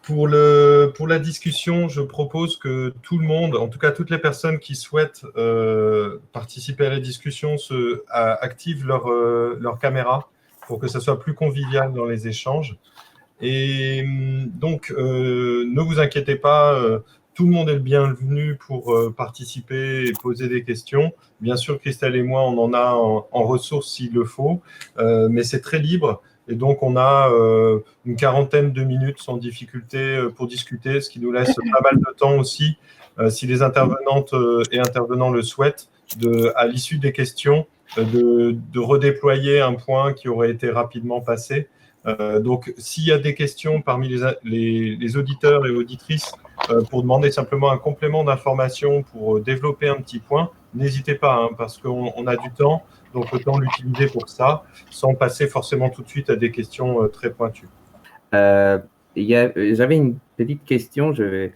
Pour la discussion, je propose que tout le monde, en tout cas toutes les personnes qui souhaitent participer à la discussion, activent leur caméra pour que ça soit plus convivial dans les échanges. Et donc, ne vous inquiétez pas, tout le monde est le bienvenu pour participer et poser des questions. Bien sûr, Christelle et moi, on en a en ressources s'il le faut, mais c'est très libre. Et donc, on a une quarantaine de minutes sans difficulté pour discuter, ce qui nous laisse pas mal de temps aussi, si les intervenantes et intervenants le souhaitent, à l'issue des questions, de redéployer un point qui aurait été rapidement passé. Donc, s'il y a des questions parmi les auditeurs et auditrices pour demander simplement un complément d'information pour développer un petit point, n'hésitez pas, hein, parce qu'on a du temps, donc autant l'utiliser pour ça, sans passer forcément tout de suite à des questions très pointues. J'avais une petite question, je vais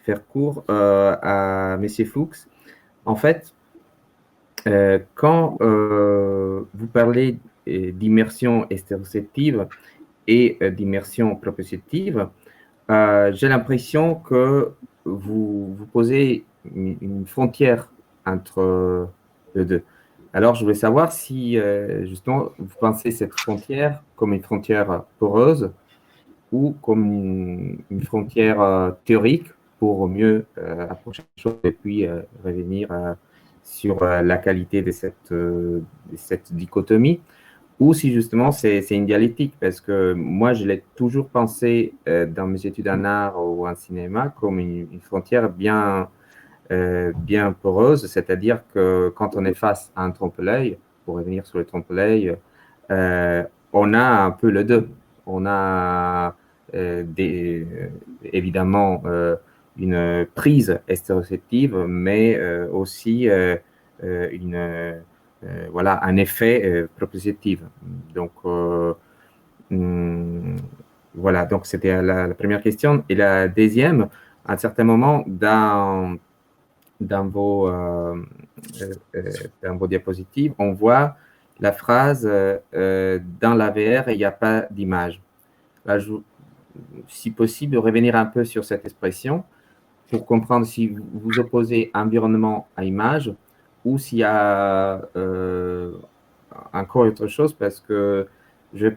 faire court à M. Fuchs. En fait, quand vous parlez d'immersion extéroceptive et d'immersion proprioceptive, j'ai l'impression que vous posez une frontière entre les deux. Alors, je voulais savoir si, justement, vous pensez cette frontière comme une frontière poreuse ou comme une frontière théorique pour mieux approcher les choses et puis revenir sur la qualité de cette dichotomie, ou si justement c'est une dialectique, parce que moi je l'ai toujours pensé dans mes études en art ou en cinéma comme une frontière bien poreuse, c'est-à-dire que quand on est face à un trompe-l'œil, pour revenir sur le trompe-l'œil, on a un peu le deux. On a évidemment une prise extéroceptive, mais aussi voilà, un effet proprioceptif. Donc, voilà, donc c'était la première question. Et la deuxième, à un certain moment, dans vos diapositives, on voit la phrase dans la VR, il n'y a pas d'image. Là, si possible, revenir un peu sur cette expression pour comprendre si vous opposez environnement à image ou s'il y a encore autre chose, parce que je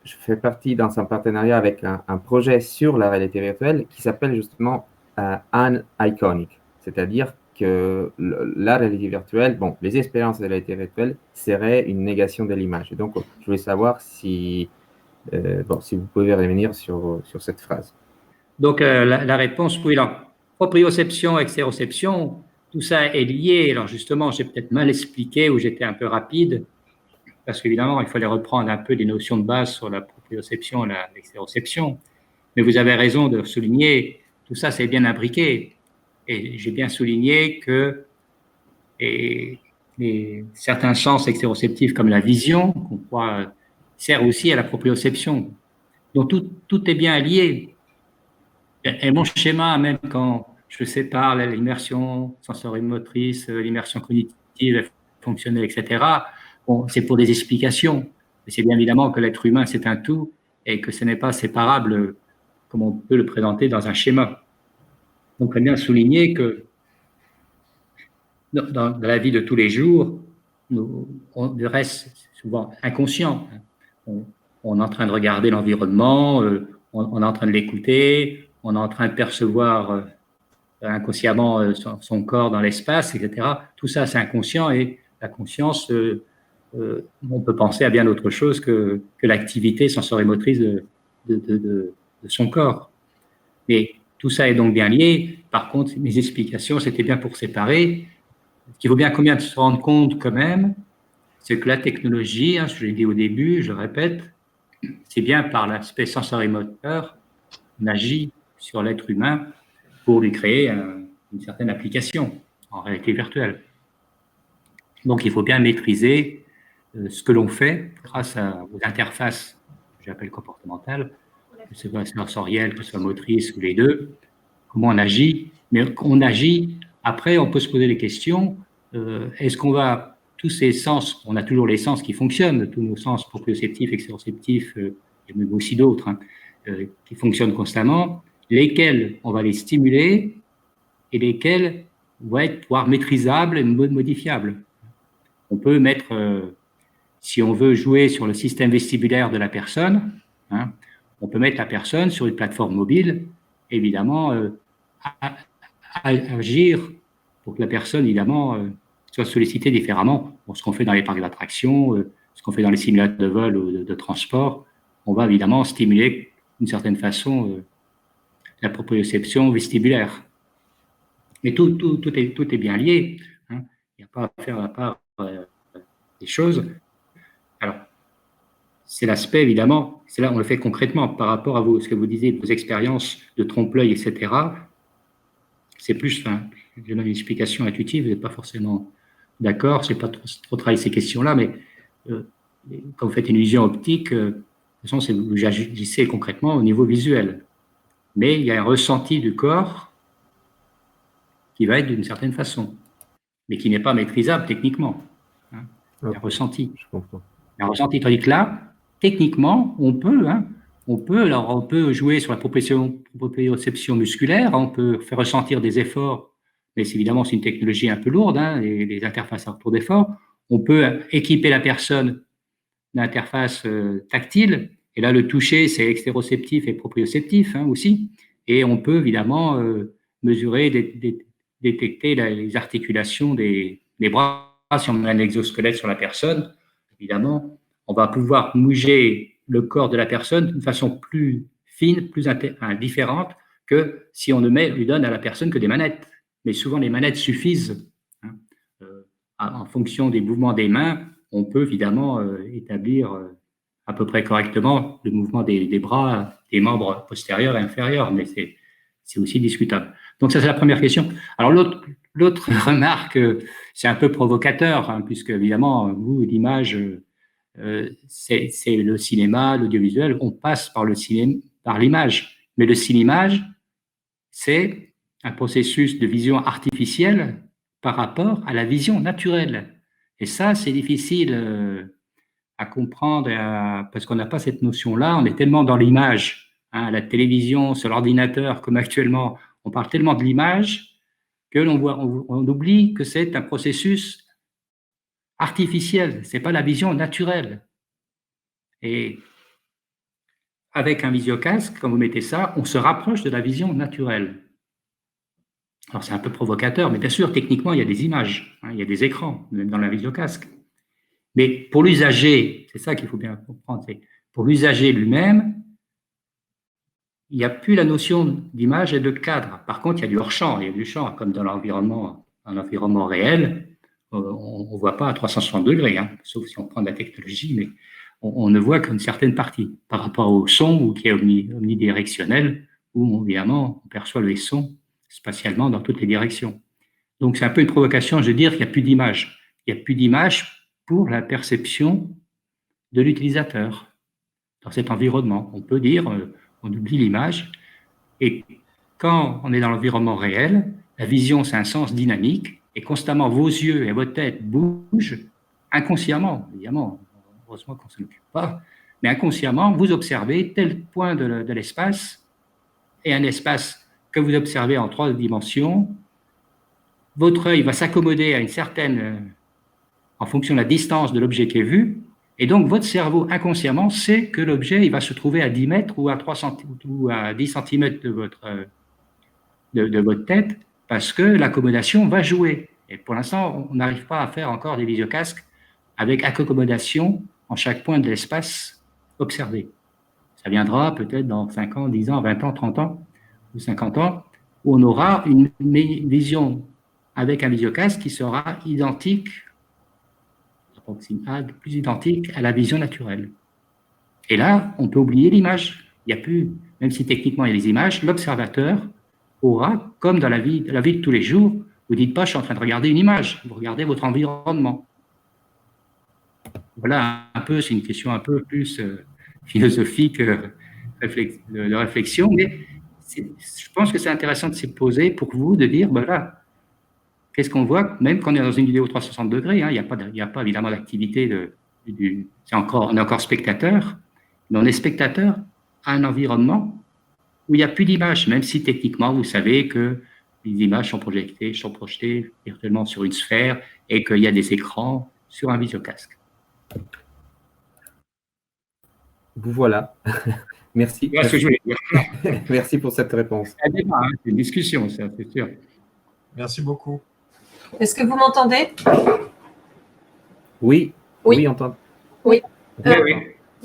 fais partie dans un partenariat avec un projet sur la réalité virtuelle qui s'appelle justement Iconic, c'est-à-dire que la réalité virtuelle, bon, les expériences de la réalité virtuelle seraient une négation de l'image. Et donc, je voulais savoir si, si vous pouvez revenir sur cette phrase. Donc, la réponse, oui, alors, proprioception, extéroception, tout ça est lié. Alors, justement, j'ai peut-être mal expliqué ou j'étais un peu rapide, parce qu'évidemment, il fallait reprendre un peu des notions de base sur la proprioception et l'extéroception. Mais vous avez raison de souligner, tout ça, c'est bien imbriqué. Et j'ai bien souligné que certains sens extéroceptifs, comme la vision, qu'on croit, sert aussi à la proprioception. Donc, tout est bien lié. Et mon schéma, même quand je sépare l'immersion sensorimotrice, l'immersion cognitive, fonctionnelle, etc., bon, c'est pour des explications. Mais c'est bien évidemment que l'être humain, c'est un tout et que ce n'est pas séparable comme on peut le présenter dans un schéma. Donc, il faut bien souligner que dans la vie de tous les jours, on reste souvent inconscient. On est en train de regarder l'environnement, on est en train de l'écouter, on est en train de percevoir inconsciemment son corps dans l'espace, etc. Tout ça, c'est inconscient et la conscience, on peut penser à bien d'autre chose que l'activité sensorimotrice de son corps. Mais tout ça est donc bien lié. Par contre, mes explications, c'était bien pour séparer. Ce qu'il faut bien combien de se rendre compte quand même, c'est que la technologie, hein, je l'ai dit au début, je le répète, c'est bien par l'aspect sensorimoteur, on agit sur l'être humain pour lui créer une certaine application en réalité virtuelle. Donc, il faut bien maîtriser ce que l'on fait grâce aux interfaces que j'appelle comportementales, que ce soit sensorielle, que ce soit motrice ou les deux, comment on agit. Mais on agit, après, on peut se poser les questions, est-ce qu'on va, tous ces sens, on a toujours les sens qui fonctionnent, tous nos sens proprioceptifs, extéroceptifs, et même aussi d'autres, hein, qui fonctionnent constamment. lesquels on va les stimuler et lesquels vont être voire maîtrisables et modifiables. On peut mettre, si on veut jouer sur le système vestibulaire de la personne, hein, on peut mettre la personne sur une plateforme mobile, évidemment, agir pour que la personne, évidemment, soit sollicitée différemment. Bon, ce qu'on fait dans les parcs d'attractions, ce qu'on fait dans les simulateurs de vol ou de transport, on va évidemment stimuler d'une certaine façon la proprioception vestibulaire. Mais tout est bien lié. Hein. Il n'y a pas à faire à part des choses. Alors, c'est l'aspect, évidemment, c'est là on le fait concrètement par rapport à ce que vous disiez, vos expériences de trompe-l'œil, etc. C'est plus, je donne une explication intuitive, vous n'êtes pas forcément d'accord, je n'ai pas trop travaillé ces questions-là, mais quand vous faites une illusion optique, de toute façon, vous agissez concrètement au niveau visuel. Mais il y a un ressenti du corps qui va être d'une certaine façon, mais qui n'est pas maîtrisable techniquement. Hein. Il y a un ressenti. Je comprends. Un ressenti, tandis que là, techniquement, on peut jouer sur la proprioception musculaire, on peut faire ressentir des efforts, mais évidemment, c'est une technologie un peu lourde, hein, les interfaces à retour d'effort. On peut équiper la personne d'interfaces tactiles, et là, le toucher, c'est extéroceptif et proprioceptif hein, aussi, et on peut évidemment mesurer, détecter les articulations des bras. Si on met un exosquelette sur la personne, évidemment, on va pouvoir bouger le corps de la personne d'une façon plus fine, plus différente que si on lui donne à la personne que des manettes. Mais souvent, les manettes suffisent. Hein. En fonction des mouvements des mains, on peut évidemment établir à peu près correctement le mouvement des bras, des membres postérieurs et inférieurs, mais c'est aussi discutable. Donc ça, c'est la première question. Alors l'autre remarque, c'est un peu provocateur, hein, puisque évidemment, vous, l'image, c'est le cinéma, l'audiovisuel, on passe par l'image. Mais le cinémage, c'est un processus de vision artificielle par rapport à la vision naturelle. Et ça, c'est difficile à comprendre parce qu'on n'a pas cette notion-là. On est tellement dans l'image, hein, la télévision, sur l'ordinateur, comme actuellement, on parle tellement de l'image que on oublie que c'est un processus artificiel, c'est pas la vision naturelle. Et avec un visiocasque, quand vous mettez ça, on se rapproche de la vision naturelle. Alors c'est un peu provocateur, mais bien sûr, techniquement, il y a des images, hein, il y a des écrans, même dans la visiocasque. Mais pour l'usager, c'est ça qu'il faut bien comprendre, c'est pour l'usager lui-même, il n'y a plus la notion d'image et de cadre. Par contre, il y a du hors-champ, il y a du champ, comme dans l'environnement réel. On ne voit pas à 360 degrés, hein, sauf si on prend de la technologie, mais on ne voit qu'une certaine partie par rapport au son qui est omnidirectionnel, où évidemment on perçoit les sons spatialement dans toutes les directions. Donc c'est un peu une provocation de dire qu'il n'y a plus d'image. Il n'y a plus d'image pour la perception de l'utilisateur dans cet environnement. On peut dire, on oublie l'image, et quand on est dans l'environnement réel, la vision c'est un sens dynamique, et constamment vos yeux et votre tête bougent inconsciemment, évidemment, heureusement qu'on ne s'en occupe pas, mais inconsciemment, vous observez tel point de l'espace, et un espace que vous observez en 3 dimensions, votre œil va s'accommoder à une certaine, en fonction de la distance de l'objet qui est vu, et donc votre cerveau inconsciemment sait que l'objet il va se trouver à 10 mètres ou à 10 cm de votre tête, parce que l'accommodation va jouer. Et pour l'instant, on n'arrive pas à faire encore des visiocasques avec accommodation en chaque point de l'espace observé. Ça viendra peut-être dans 5 ans, 10 ans, 20 ans, 30 ans ou 50 ans, où on aura une vision avec un visiocasque qui sera identique, plus identique à la vision naturelle. Et là, on peut oublier l'image. Il n'y a plus, même si techniquement il y a des images, l'observateur aura, comme dans la vie de tous les jours, vous ne dites pas « je suis en train de regarder une image », vous regardez votre environnement. Voilà, un peu, c'est une question un peu plus philosophique de réflexion, mais je pense que c'est intéressant de se poser pour vous, de dire, voilà, qu'est-ce qu'on voit, même quand on est dans une vidéo 360 degrés, hein, il n'y a pas évidemment d'activité, on est encore spectateur, mais on est spectateur à un environnement où il n'y a plus d'images, même si techniquement, vous savez que les images sont projetées virtuellement sur une sphère et qu'il y a des écrans sur un visiocasque. Vous voilà. Merci. Voilà ce que je voulais dire. Merci pour cette réponse. C'est une discussion, ça, c'est sûr. Merci beaucoup. Est-ce que vous m'entendez? Oui, Oui. oui, entend. Oui. Oui.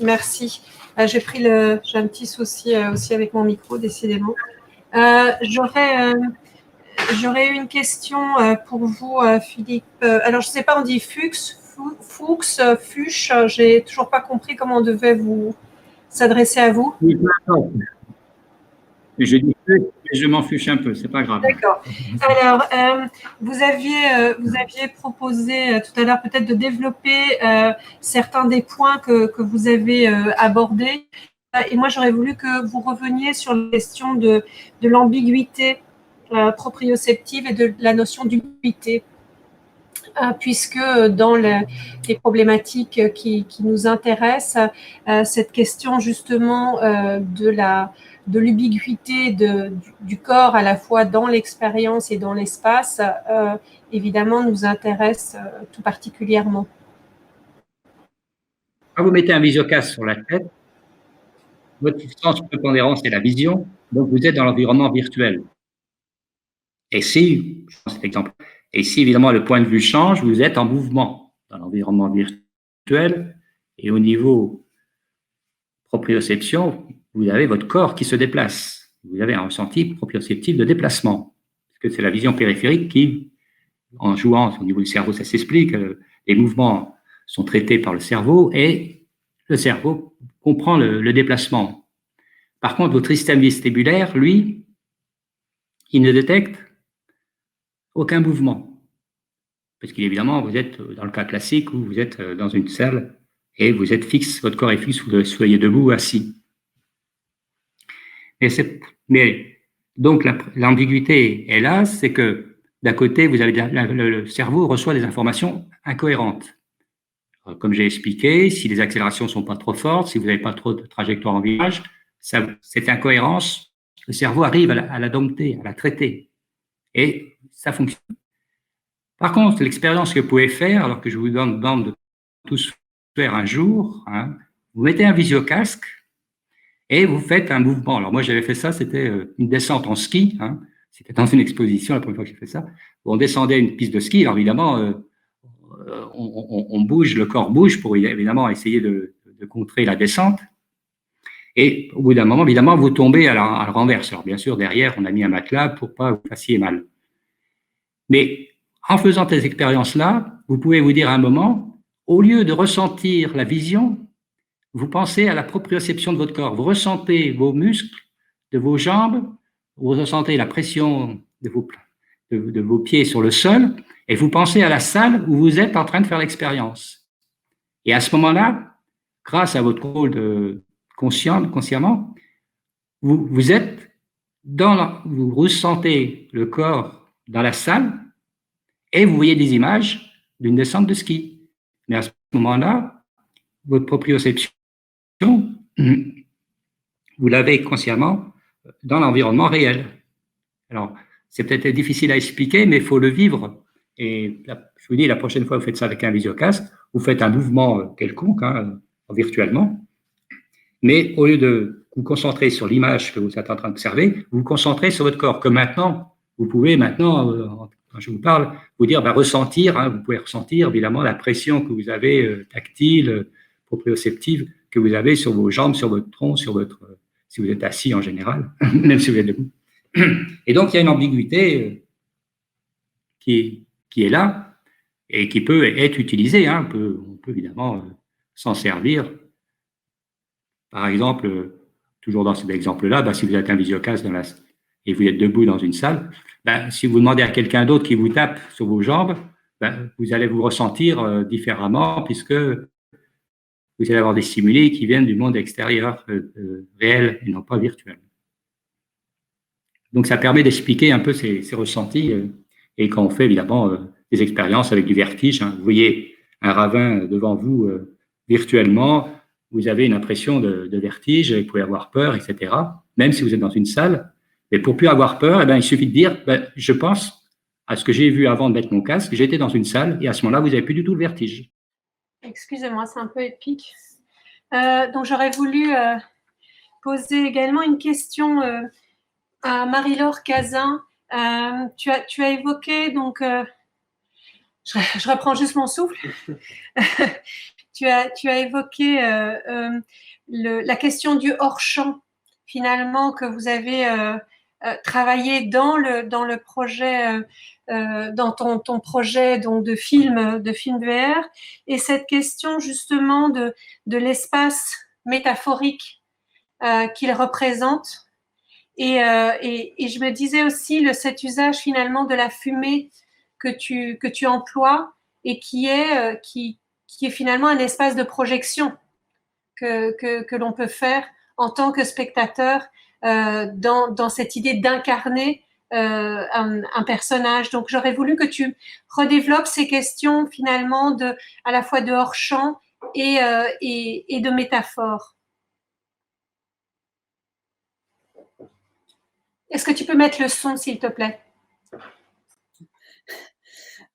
Merci. J'ai un petit souci aussi avec mon micro, décidément. J'aurais eu une question pour vous, Philippe. Alors, je ne sais pas, on dit Fuchs, Fuchs. J'ai toujours pas compris comment on devait vous s'adresser à vous. Je dis je m'en fiche un peu, c'est pas grave. D'accord. Alors, vous aviez proposé tout à l'heure peut-être de développer certains des points que vous avez abordés. Et moi, j'aurais voulu que vous reveniez sur la question de l'ambiguïté proprioceptive et de la notion d'ubiquité. Puisque dans les problématiques qui nous intéressent, cette question justement de l'ubiquité du corps à la fois dans l'expérience et dans l'espace, évidemment, nous intéresse tout particulièrement. Quand vous mettez un visiocasque sur la tête, votre sens prépondérant, c'est la vision, donc vous êtes dans l'environnement virtuel. Et si, je prends cet exemple, et si évidemment le point de vue change, vous êtes en mouvement dans l'environnement virtuel et au niveau proprioception, vous avez votre corps qui se déplace. Vous avez un ressenti proprioceptif de déplacement. Parce que c'est la vision périphérique qui, en jouant au niveau du cerveau, ça s'explique, les mouvements sont traités par le cerveau et le cerveau comprend le déplacement. Par contre, votre système vestibulaire, lui, il ne détecte aucun mouvement. Parce qu'évidemment, vous êtes dans le cas classique où vous êtes dans une salle et vous êtes fixe, votre corps est fixe, vous soyez debout ou assis. Mais donc l'ambiguïté est là, c'est que d'un côté, vous avez le cerveau reçoit des informations incohérentes. Comme j'ai expliqué, si les accélérations ne sont pas trop fortes, si vous n'avez pas trop de trajectoire en virage, cette incohérence, le cerveau arrive à la dompter, à la traiter. Et ça fonctionne. Par contre, l'expérience que vous pouvez faire, alors que je vous demande de tous faire un jour, vous mettez un visiocasque et vous faites un mouvement. Alors moi, j'avais fait ça, c'était une descente en ski. C'était dans une exposition la première fois que j'ai fait ça. On descendait une piste de ski. Alors évidemment, on bouge, le corps bouge pour évidemment essayer de contrer la descente. Et au bout d'un moment, évidemment, vous tombez à la renverse. Alors bien sûr, derrière, on a mis un matelas pour pas vous fassiez mal. Mais en faisant ces expériences-là, vous pouvez vous dire à un moment, au lieu de ressentir la vision, vous pensez à la proprioception de votre corps. Vous ressentez vos muscles, de vos jambes, vous ressentez la pression de vos pieds sur le sol, et vous pensez à la salle où vous êtes en train de faire l'expérience. Et à ce moment-là, grâce à votre rôle consciemment, vous êtes vous ressentez le corps dans la salle et vous voyez des images d'une descente de ski. Mais à ce moment-là, votre proprioception, vous l'avez consciemment dans l'environnement réel. Alors, c'est peut-être difficile à expliquer, mais il faut le vivre. Et je vous dis, la prochaine fois, vous faites ça avec un visiocasque, vous faites un mouvement quelconque, virtuellement, mais au lieu de vous concentrer sur l'image que vous êtes en train d'observer, vous vous concentrez sur votre corps, que maintenant, vous pouvez quand je vous parle, vous dire, ressentir, vous pouvez ressentir évidemment la pression que vous avez tactile, proprioceptive, que vous avez sur vos jambes, sur votre tronc, si vous êtes assis en général, même si vous êtes debout. Et donc, il y a une ambiguïté qui est là et qui peut être utilisée. On peut évidemment s'en servir. Par exemple, toujours dans cet exemple-là, si vous êtes un visiocasque et vous êtes debout dans une salle, si vous demandez à quelqu'un d'autre qui vous tape sur vos jambes, vous allez vous ressentir différemment puisque vous allez avoir des stimuli qui viennent du monde extérieur réel et non pas virtuel. Donc, ça permet d'expliquer un peu ces ressentis. Et quand on fait évidemment des expériences avec du vertige, vous voyez un ravin devant vous virtuellement, vous avez une impression de vertige, vous pouvez avoir peur, etc. Même si vous êtes dans une salle. Mais pour plus avoir peur, eh ben, il suffit de dire, je pense à ce que j'ai vu avant de mettre mon casque, j'étais dans une salle et à ce moment-là, vous n'avez plus du tout le vertige. Excusez-moi, c'est un peu épique. Donc, j'aurais voulu poser également une question à Marie-Laure Cazin. Tu as évoqué, donc, je reprends juste mon souffle. Tu as évoqué la question du hors-champ, finalement, que vous avez travaillé dans le projet, dans ton projet donc, de film VR, et cette question justement de l'espace métaphorique qu'il représente. Et je me disais aussi cet usage finalement de la fumée que tu emploies et qui est finalement un espace de projection que l'on peut faire en tant que spectateur dans cette idée d'incarner un personnage. Donc, j'aurais voulu que tu redéveloppes ces questions finalement à la fois de hors-champ et de métaphore. Est-ce que tu peux mettre le son, s'il te plaît?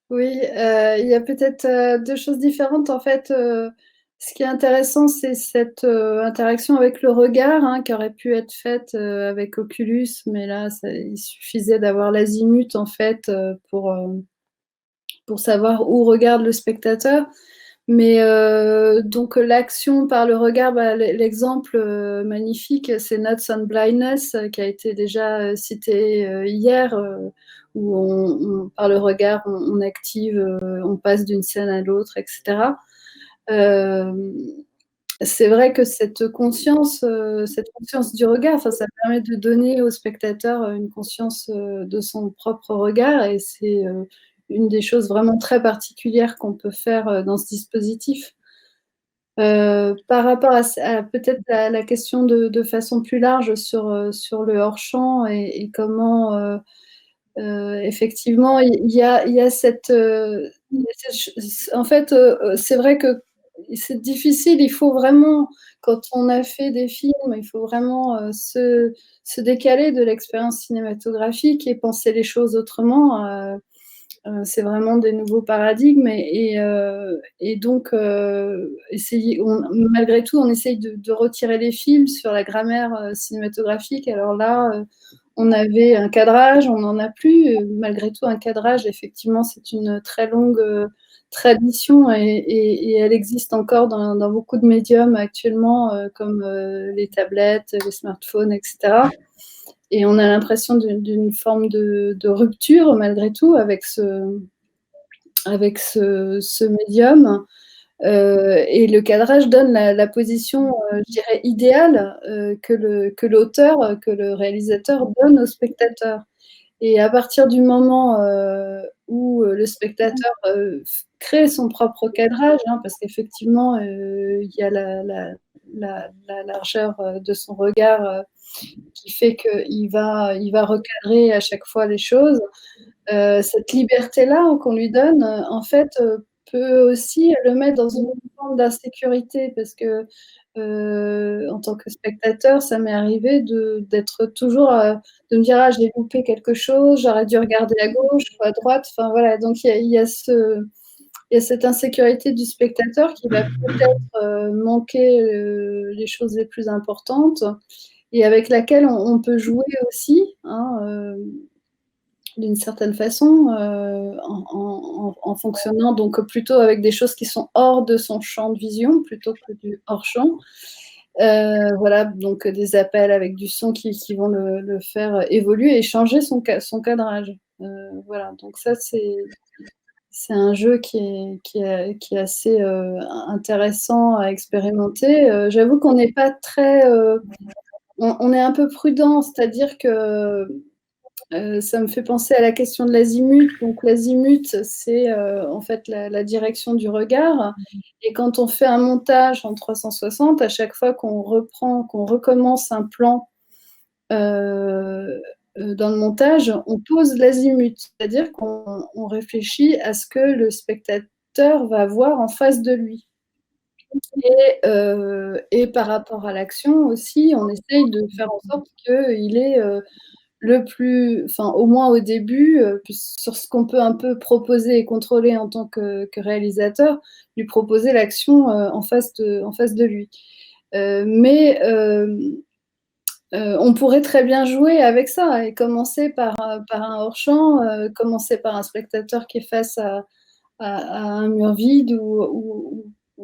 Oui, il y a peut-être deux choses différentes. En fait, ce qui est intéressant, c'est cette interaction avec le regard hein, qui aurait pu être faite avec Oculus, mais là, il suffisait d'avoir l'azimut en fait pour savoir où regarde le spectateur. Mais donc l'action par le regard, l'exemple magnifique, c'est Notes on Blindness qui a été déjà cité hier, où par le regard, on active, on passe d'une scène à l'autre, etc. C'est vrai que cette conscience du regard, ça permet de donner au spectateur une conscience de son propre regard, et c'est une des choses vraiment très particulières qu'on peut faire dans ce dispositif. Par rapport à peut-être la question de façon plus large sur le hors-champ et comment effectivement il y a cette en fait c'est vrai que c'est difficile, il faut vraiment, quand on a fait des films, il faut vraiment se décaler de l'expérience cinématographique et penser les choses autrement. C'est vraiment des nouveaux paradigmes et donc malgré tout on essaye de retirer les films sur la grammaire cinématographique. Alors là on avait un cadrage, on n'en a plus. Malgré tout, un cadrage, effectivement, c'est une très longue tradition et elle existe encore dans beaucoup de médiums actuellement, comme les tablettes, les smartphones, etc. Et on a l'impression d'une forme de rupture, malgré tout, avec ce médium. Et le cadrage donne la position, je dirais, idéale que l'auteur, que le réalisateur donne au spectateur. Et à partir du moment où le spectateur crée son propre cadrage, hein, parce qu'effectivement, il y a la largeur de son regard qui fait qu'il va recadrer à chaque fois les choses. Cette liberté-là qu'on lui donne, en fait, peut aussi le mettre dans une forme d'insécurité, parce que en tant que spectateur, ça m'est arrivé d'être toujours de me dire ah j'ai loupé quelque chose, j'aurais dû regarder à gauche ou à droite. Enfin voilà, donc il y a cette insécurité du spectateur qui va peut-être manquer les choses les plus importantes et avec laquelle on peut jouer aussi. Hein, d'une certaine façon, en fonctionnant donc plutôt avec des choses qui sont hors de son champ de vision plutôt que du hors-champ. Voilà, donc des appels avec du son qui vont le faire évoluer et changer son cadrage. Voilà, donc ça c'est un jeu qui est assez intéressant à expérimenter. J'avoue qu'on n'est pas très... on est un peu prudent, c'est-à-dire que ça me fait penser à la question de l'azimut. Donc l'azimut, c'est en fait la direction du regard. Et quand on fait un montage en 360, à chaque fois qu'on recommence un plan dans le montage, on pose l'azimut. C'est-à-dire qu'on réfléchit à ce que le spectateur va voir en face de lui. Et par rapport à l'action aussi, on essaye de faire en sorte qu'il est le plus, enfin au moins au début, sur ce qu'on peut un peu proposer et contrôler en tant que réalisateur, lui proposer l'action en face de lui. Mais on pourrait très bien jouer avec ça et commencer par un hors-champ, commencer par un spectateur qui est face à un mur vide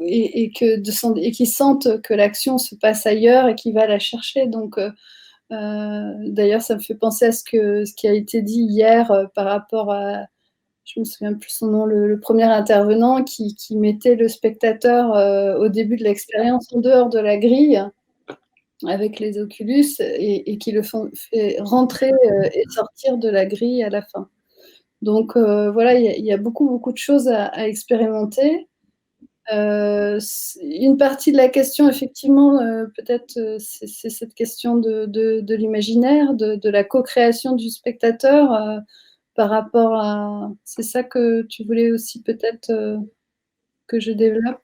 et qui sente que l'action se passe ailleurs et qui va la chercher. Donc, d'ailleurs, ça me fait penser à ce qui a été dit hier par rapport à, je me souviens plus son nom, le premier intervenant qui mettait le spectateur au début de l'expérience en dehors de la grille avec les Oculus et qui le fait rentrer et sortir de la grille à la fin. Donc voilà, il y a beaucoup de choses à expérimenter. Une partie de la question, effectivement, peut-être, c'est cette question de l'imaginaire, de la co-création du spectateur par rapport à... C'est ça que tu voulais aussi peut-être que je développe.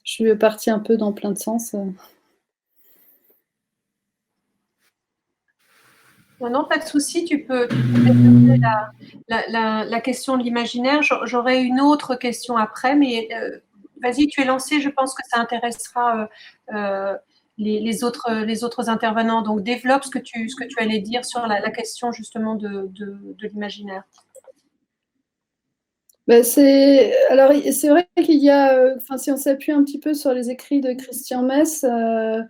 Je suis partie un peu dans plein de sens. Non, pas de souci, tu peux développer la question de l'imaginaire. J'aurai une autre question après, mais vas-y, tu es lancé, je pense que ça intéressera les autres intervenants. Donc, développe ce que tu allais dire sur la question justement de l'imaginaire. Ben alors, c'est vrai qu'il y a, si on s'appuie un petit peu sur les écrits de Christian Mess, en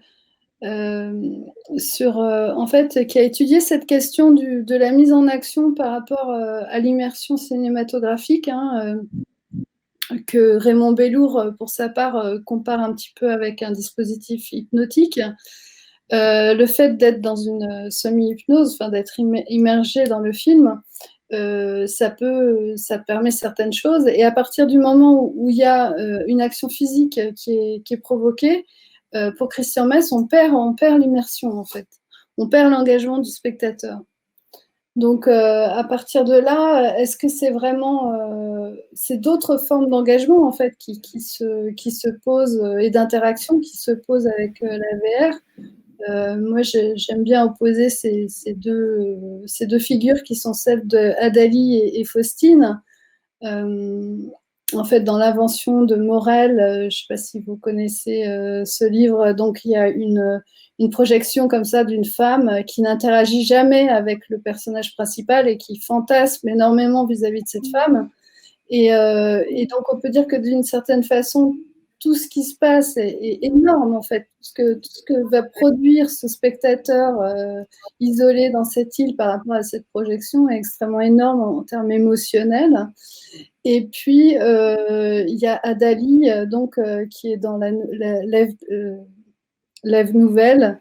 fait, qui a étudié cette question de la mise en action par rapport à l'immersion cinématographique, que Raymond Bellour, pour sa part, compare un petit peu avec un dispositif hypnotique. Le fait d'être dans une semi-hypnose, d'être immergé dans le film, ça permet certaines choses. Et à partir du moment où il y a une action physique qui est provoquée, pour Christian Mess, on perd l'immersion, en fait. On perd l'engagement du spectateur. Donc, à partir de là, est-ce que c'est vraiment... c'est d'autres formes d'engagement, en fait, qui se posent, et d'interaction qui se posent avec la VR. Moi, j'aime bien opposer ces deux figures qui sont celles d'Adali et Faustine. En fait, dans l'invention de Morel, je ne sais pas si vous connaissez ce livre, donc il y a une projection comme ça d'une femme qui n'interagit jamais avec le personnage principal et qui fantasme énormément vis-à-vis de cette femme. Et donc, on peut dire que d'une certaine façon, tout ce qui se passe est énorme, en fait. Tout ce que va produire ce spectateur isolé dans cette île par rapport à cette projection est extrêmement énorme en termes émotionnels. Et puis, il y a Adali, qui est dans l'Ève nouvelle,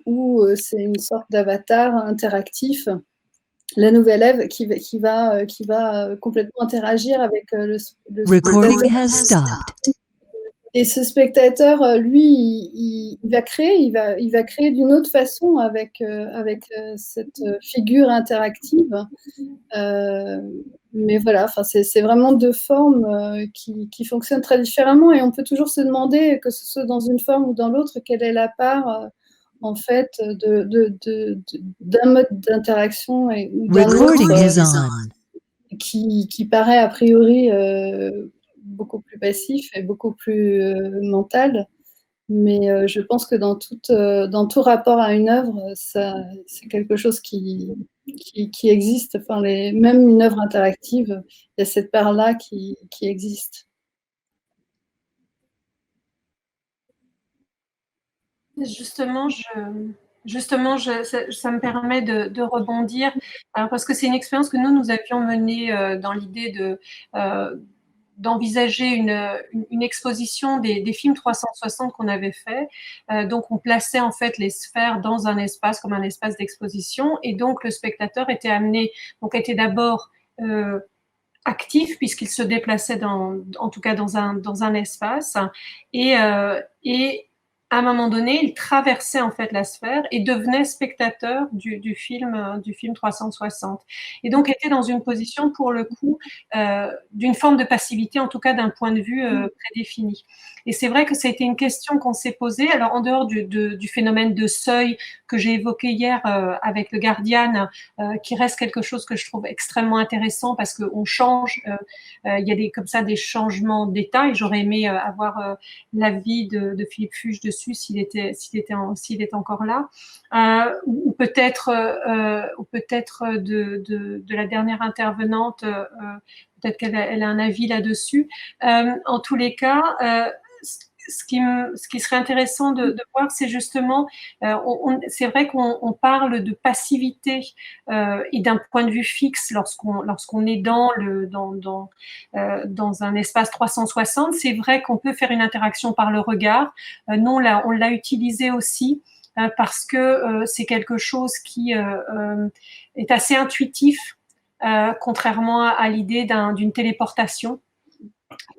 où c'est une sorte d'avatar interactif, la nouvelle Ève qui va complètement interagir avec le spectateur. Et ce spectateur, lui, il va créer d'une autre façon avec cette figure interactive. Mais voilà, c'est vraiment deux formes qui fonctionnent très différemment, et on peut toujours se demander, que ce soit dans une forme ou dans l'autre, quelle est la part en fait d'un mode d'interaction ou d'un autre qui paraît a priori beaucoup plus passif et beaucoup plus mental. Mais je pense que dans tout rapport à une œuvre, c'est quelque chose qui existe. Même une œuvre interactive, il y a cette part-là qui existe. Justement, ça me permet de rebondir, parce que c'est une expérience que nous avions menée dans l'idée d'envisager une exposition des films 360 qu'on avait fait. Donc, on plaçait en fait les sphères dans un espace comme un espace d'exposition, et donc le spectateur était amené, donc était d'abord actif puisqu'il se déplaçait en tout cas dans un espace, et à un moment donné, il traversait en fait la sphère et devenait spectateur du film 360. Et donc était dans une position, pour le coup, d'une forme de passivité, en tout cas d'un point de vue prédéfini. Et c'est vrai que ça a été une question qu'on s'est posée. Alors, en dehors du phénomène de seuil que j'ai évoqué hier avec le Guardian, qui reste quelque chose que je trouve extrêmement intéressant parce qu'on change, il y a comme ça des changements d'état, et j'aurais aimé avoir l'avis de Philippe Fuge dessus s'il était encore là, ou peut-être de la dernière intervenante, peut-être qu'elle a un avis là-dessus. En tous les cas, ce qui serait intéressant de voir, c'est justement, c'est vrai qu'on parle de passivité et d'un point de vue fixe lorsqu'on est dans un espace 360. C'est vrai qu'on peut faire une interaction par le regard. Nous, on l'a utilisé aussi parce que c'est quelque chose qui est assez intuitif, contrairement à l'idée d'une téléportation,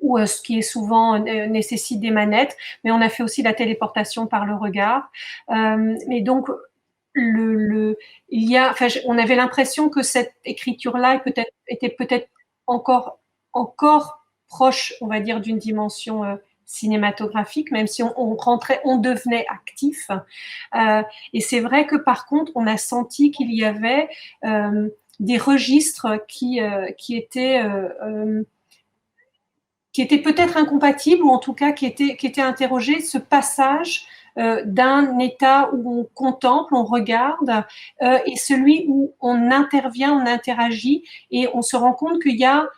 ou ce qui est souvent nécessite des manettes, mais on a fait aussi la téléportation par le regard. Mais donc, on avait l'impression que cette écriture-là était peut-être encore proche, on va dire, d'une dimension cinématographique, même si on devenait actif. Et c'est vrai que par contre, on a senti qu'il y avait des registres qui étaient peut-être incompatibles, ou en tout cas qui étaient interrogés, ce passage d'un état où on contemple, on regarde, et celui où on intervient, on interagit, et on se rend compte qu'il y a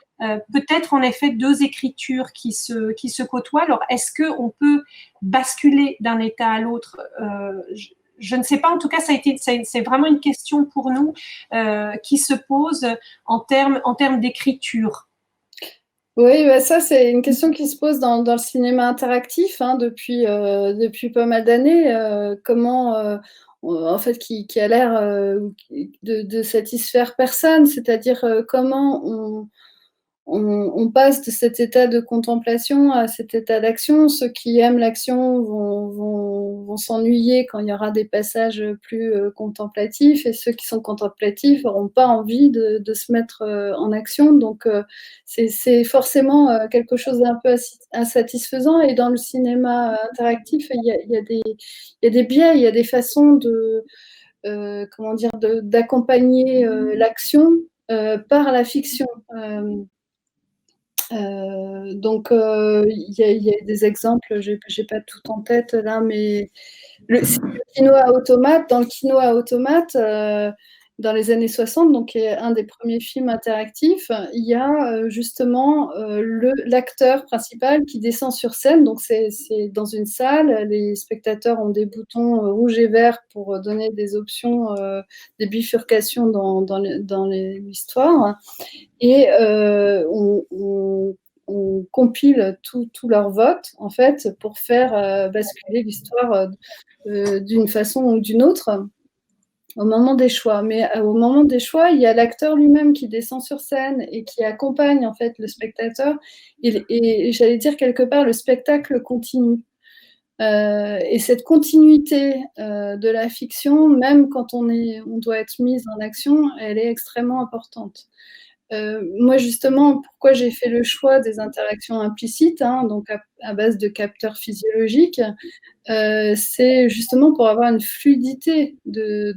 peut-être en effet deux écritures qui se côtoient. Alors, est-ce qu'on peut basculer d'un état à l'autre? Je ne sais pas, en tout cas, c'est vraiment une question pour nous qui se pose en termes d'écriture. Oui, bah ça, c'est une question qui se pose dans le cinéma interactif depuis pas mal d'années. Comment, en fait, qui a l'air de satisfaire personne, c'est-à-dire comment on passe de cet état de contemplation à cet état d'action. Ceux qui aiment l'action vont s'ennuyer quand il y aura des passages plus contemplatifs, et ceux qui sont contemplatifs n'auront pas envie de se mettre en action. Donc, c'est forcément quelque chose d'un peu insatisfaisant. Et dans le cinéma interactif, il y a des biais, il y a des façons d'accompagner l'action par la fiction. Donc, il y a des exemples, j'ai pas tout en tête là, mais le kino à automate, dans le kino à automate, dans les années 60, donc qui est un des premiers films interactifs, il y a justement l'acteur principal qui descend sur scène. Donc c'est dans une salle, les spectateurs ont des boutons rouges et verts pour donner des options, des bifurcations dans l'histoire. Et on compile tous leurs votes, en fait, pour faire basculer l'histoire d'une façon ou d'une autre au moment des choix. Mais au moment des choix, il y a l'acteur lui-même qui descend sur scène et qui accompagne, en fait, le spectateur. Et j'allais dire, quelque part, le spectacle continue. Et cette continuité de la fiction, même quand on doit être mise en action, elle est extrêmement importante. Moi, justement, pourquoi j'ai fait le choix des interactions implicites, donc à base de capteurs physiologiques, c'est justement pour avoir une fluidité de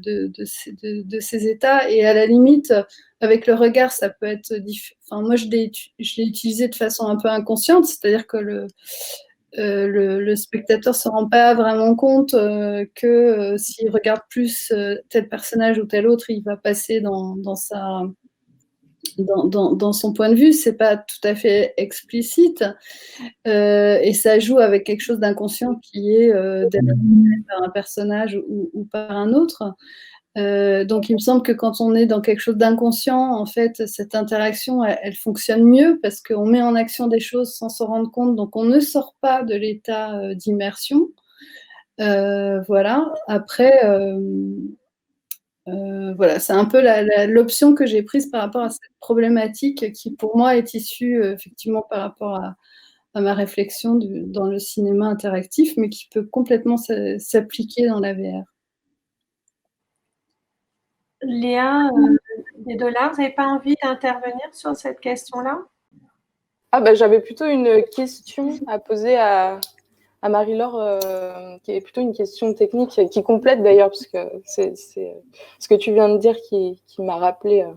ces états. Et à la limite, avec le regard, ça peut être enfin, moi, je l'ai utilisé de façon un peu inconsciente, c'est-à-dire que le spectateur ne se rend pas vraiment compte que s'il regarde plus tel personnage ou tel autre, il va passer dans son point de vue. C'est pas tout à fait explicite, et ça joue avec quelque chose d'inconscient qui est déterminé par un personnage ou par un autre. Donc il me semble que quand on est dans quelque chose d'inconscient, en fait, cette interaction, elle fonctionne mieux parce qu'on met en action des choses sans s'en rendre compte, donc on ne sort pas de l'état d'immersion. Voilà. Après, voilà, c'est un peu l'option que j'ai prise par rapport à cette problématique qui, pour moi, est issue effectivement par rapport ma réflexion dans le cinéma interactif, mais qui peut complètement s'appliquer dans la VR. Léa, des dollars, vous n'avez pas envie d'intervenir sur cette question-là? J'avais plutôt une question à poser à Marie-Laure, qui est plutôt une question technique, qui complète d'ailleurs, parce que c'est ce que tu viens de dire qui m'a rappelé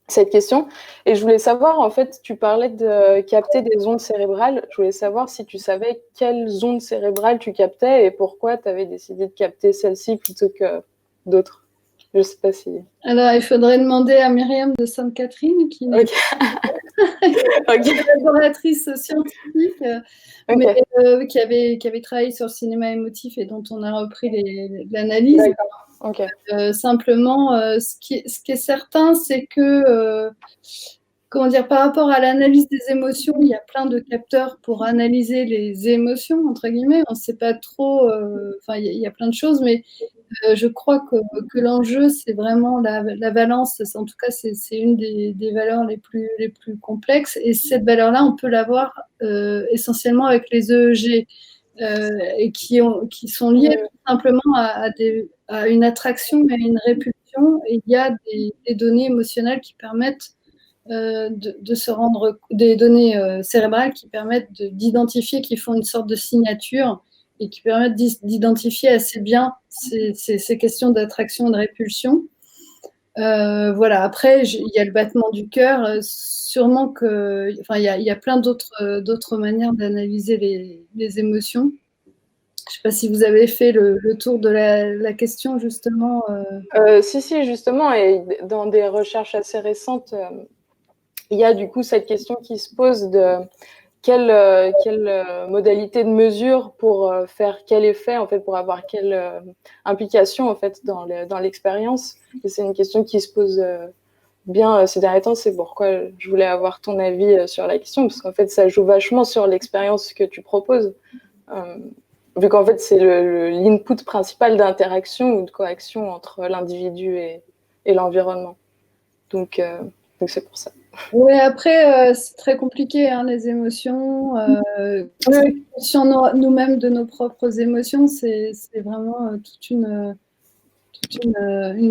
cette question. Et je voulais savoir, en fait, tu parlais de capter des ondes cérébrales. Je voulais savoir si tu savais quelles ondes cérébrales tu captais et pourquoi tu avais décidé de capter celle-ci plutôt que d'autres. Je ne sais pas si... Alors, il faudrait demander à Myriam de Sainte-Catherine, qui est collaboratrice scientifique, mais qui avait travaillé sur le cinéma émotif et dont on a repris l'analyse. Simplement, ce qui est certain, c'est que, comment dire, par rapport à l'analyse des émotions, il y a plein de capteurs pour analyser les émotions, entre guillemets. On ne sait pas trop, il y a plein de choses, mais je crois que l'enjeu, c'est vraiment la valence. En tout cas, c'est une des valeurs les plus complexes. Et cette valeur-là, on peut l'avoir essentiellement avec les EEG, et qui sont liés tout simplement à une attraction et à une répulsion. Et il y a des données émotionnelles qui permettent de se rendre, des données cérébrales qui permettent d'identifier, qui font une sorte de signature et qui permettent d'identifier assez bien ces questions d'attraction et de répulsion. Voilà. Après, il y a le battement du cœur. Sûrement que, il y a plein d'autres manières d'analyser les émotions. Je ne sais pas si vous avez fait le tour de la question, justement. Si, justement. Et dans des recherches assez récentes, il y a du coup cette question qui se pose de quelle modalité de mesure pour faire quel effet, en fait, pour avoir quelle implication, en fait, dans l'expérience. Et c'est une question qui se pose bien ces derniers temps. C'est pourquoi je voulais avoir ton avis sur la question, parce qu'en fait, ça joue vachement sur l'expérience que tu proposes. Vu qu'en fait, c'est l'input principal d'interaction ou de coaction entre l'individu et l'environnement. Donc c'est pour ça. Oui, après, c'est très compliqué, hein, les émotions. Sur nous-mêmes de nos propres émotions, c'est vraiment toute une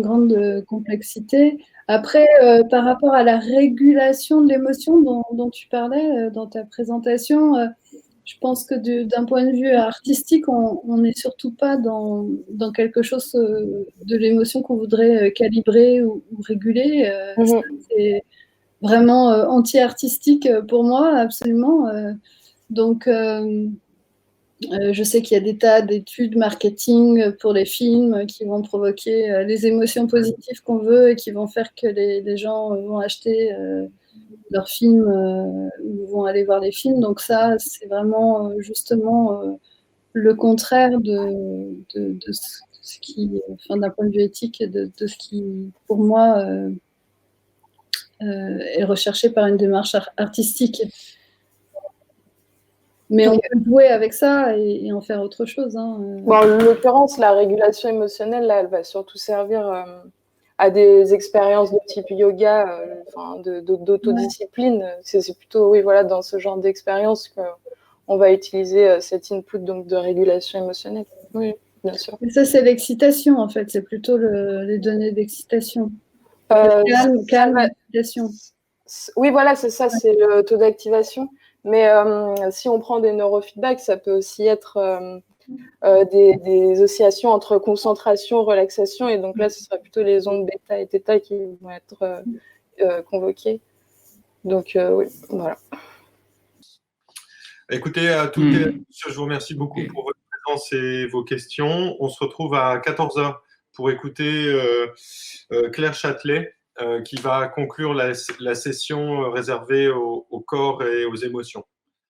grande complexité. Après, par rapport à la régulation de l'émotion dont tu parlais dans ta présentation, je pense que d'un point de vue artistique, on n'est surtout pas dans quelque chose de l'émotion qu'on voudrait calibrer ou réguler. C'est vraiment anti-artistique pour moi, absolument. Donc, je sais qu'il y a des tas d'études marketing pour les films qui vont provoquer les émotions positives qu'on veut et qui vont faire que les gens vont acheter leurs films ou vont aller voir les films. Donc ça, c'est vraiment justement le contraire de ce qui, d'un point de vue éthique, de ce qui, pour moi, est recherché par une démarche artistique. Mais on peut jouer avec ça et en faire autre chose. Hein. En l'occurrence, la régulation émotionnelle, là, elle va surtout servir à des expériences de type yoga, d'autodiscipline. C'est plutôt, oui, voilà, dans ce genre d'expérience qu'on va utiliser cet input donc, de régulation émotionnelle. Oui, bien sûr. Et ça, c'est l'excitation, en fait. C'est plutôt les données d'excitation. Calme, excitation. Oui, voilà, c'est ça, c'est le taux d'activation. Mais si on prend des neurofeedbacks, ça peut aussi être des oscillations entre concentration, relaxation. Et donc là, ce sera plutôt les ondes bêta et theta qui vont être convoquées. Donc, oui, voilà. Écoutez, à toutes et à tous, je vous remercie beaucoup pour votre présence et vos questions. On se retrouve à 14h pour écouter Claire Châtelet, qui va conclure la session réservée au corps et aux émotions.